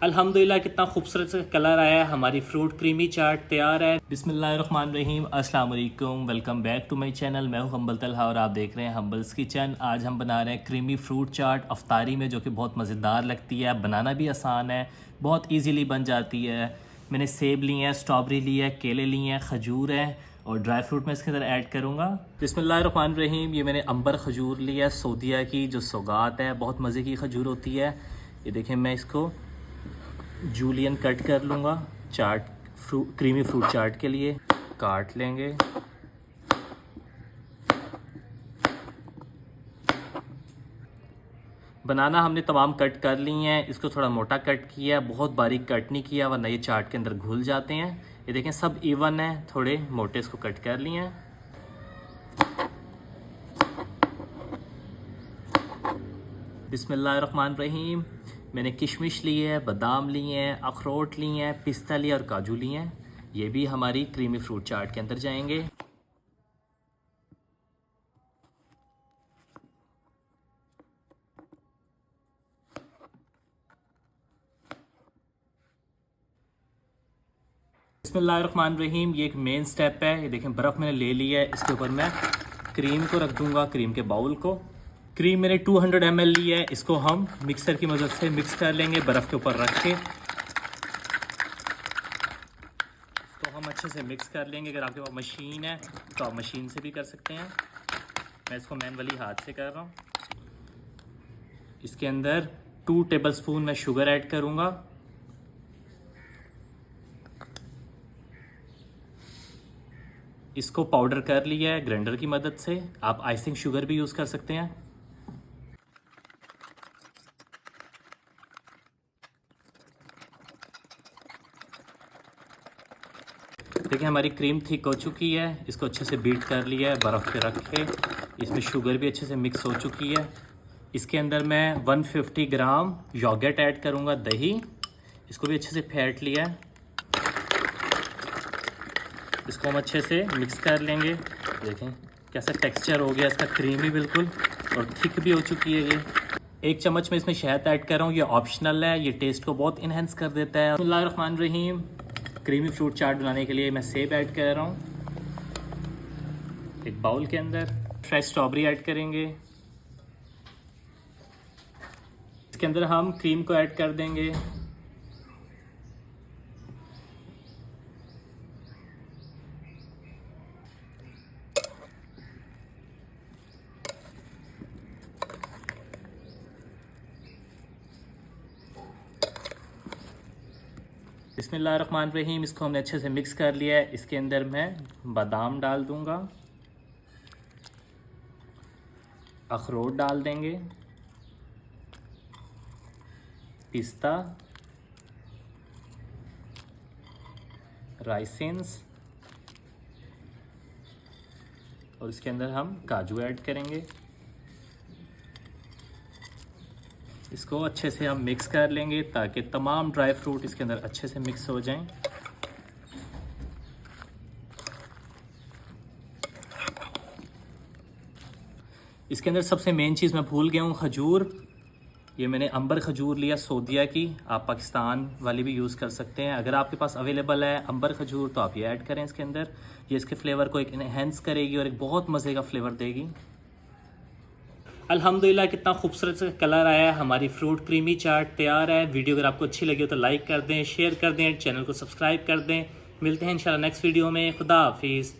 अल्हम्दुलिल्लाह कितना खूबसूरत सा कलर आया है। हमारी फ्रूट क्रीमी चाट तैयार है। बिस्मिल्लाहिर्रहमानिर्रहीम, अस्सलाम वालेकुम, welcome back to my channel. मैं हूं हम्बल तलहा और आप देख रहे हैं हम्बल्स किचन। आज हम बना रहे हैं क्रीमी फ्रूट चाट अफ्तारी में, जो कि बहुत मज़ेदार लगती है। बनाना भी आसान है, बहुत ईजीली बन जाती है। मैंने सेब लिए हैं, स्ट्रॉबेरी ली है, केले लिए हैं, खजूर है और ड्राई फ्रूट मैं इसके अंदर ऐड करूँगा। बिस्मिल्लाहिर्रहमानिर्रहीम, ये मैंने अंबर खजूर लिया है, सऊदीया की जो सौगात है, बहुत मज़े की खजूर होती है। ये देखें, मैं इसको जूलियन कट कर लूँगा क्रीमी फ्रूट चाट के लिए। काट लेंगे। बनाना हमने तमाम कट कर ली हैं। इसको थोड़ा मोटा कट किया है, बहुत बारीक कट नहीं किया, वरना ये चाट के अंदर घुल जाते हैं। ये देखें, सब इवन है, थोड़े मोटे इसको कट कर लिए हैं। बिस्मिल्लाहिर्रहमानिर्रहीम, मैंने किशमिश ली है, बादाम लिए हैं, अखरोट लिए हैं, पिस्ता लिया और काजू लिए हैं। ये भी हमारी क्रीमी फ्रूट चाट के अंदर जाएंगे। बिस्मिल्लाहिर्रहमानिर्रहीम, ये एक मेन स्टेप है। ये देखें, बर्फ़ मैंने ले ली है। इसके ऊपर मैं क्रीम को रख दूंगा, क्रीम के बाउल को। क्रीम मैंने 200 ml ली है। इसको हम मिक्सर की मदद से मिक्स कर लेंगे बर्फ़ के ऊपर रख के। इसको हम अच्छे से मिक्स कर लेंगे। अगर आपके पास मशीन है तो आप मशीन से भी कर सकते हैं। मैं इसको मैनुअली हाथ से कर रहा हूँ। इसके अंदर 2 टेबलस्पून मैं शुगर ऐड करूँगा। इसको पाउडर कर लिया है ग्राइंडर की मदद से। आप आइसिंग शुगर भी यूज़ कर सकते हैं। देखिए, हमारी क्रीम थिक हो चुकी है। इसको अच्छे से बीट कर लिया है बर्फ़ पे रख के। इसमें शुगर भी अच्छे से मिक्स हो चुकी है। इसके अंदर मैं 150 ग्राम योगर्ट ऐड करूँगा, दही। इसको भी अच्छे से फेंट लिया है। इसको हम अच्छे से मिक्स कर लेंगे। देखें कैसा टेक्सचर हो गया इसका, क्रीमी बिल्कुल, और थिक भी हो चुकी है ये। 1 चम्मच में इसमें शहद ऐड कर रहा हूँ। ये ऑप्शनल है, ये टेस्ट को बहुत इन्हेंस कर देता है। बिस्मिल्लाहिर्रहमानिर्रहीम, क्रीमी फ्रूट चाट बनाने के लिए मैं सेब ऐड कर रहा हूँ एक बाउल के अंदर। फ्रेश स्ट्रॉबेरी ऐड करेंगे। इसके अंदर हम क्रीम को ऐड कर देंगे। बिस्मिल्लाहिर्रहमानिर्रहीम, इसको हमने अच्छे से मिक्स कर लिया है। इसके अंदर मैं बादाम डाल दूंगा, अखरोट डाल देंगे, पिस्ता, राइसिन्स, और इसके अंदर हम काजू ऐड करेंगे। इसको अच्छे से हम मिक्स कर लेंगे ताकि तमाम ड्राई फ्रूट इसके अंदर अच्छे से मिक्स हो जाएं। इसके अंदर सबसे मेन चीज़ मैं भूल गया हूँ, खजूर। ये मैंने अंबर खजूर लिया, सऊदीया की। आप पाकिस्तान वाली भी यूज़ कर सकते हैं। अगर आपके पास अवेलेबल है अंबर खजूर तो आप ये ऐड करें इसके अंदर। ये इसके फ्लेवर को एक इन्हेंस करेगी और एक बहुत मज़े का फ्लेवर देगी। अल्हम्दुलिल्लाह कितना खूबसूरत सा कलर आया है। हमारी फ्रूट क्रीमी चाट तैयार है। वीडियो अगर आपको अच्छी लगी हो तो लाइक कर दें, शेयर कर दें, चैनल को सब्सक्राइब कर दें। मिलते हैं इंशाल्लाह नेक्स्ट वीडियो में। खुदा हाफिज़।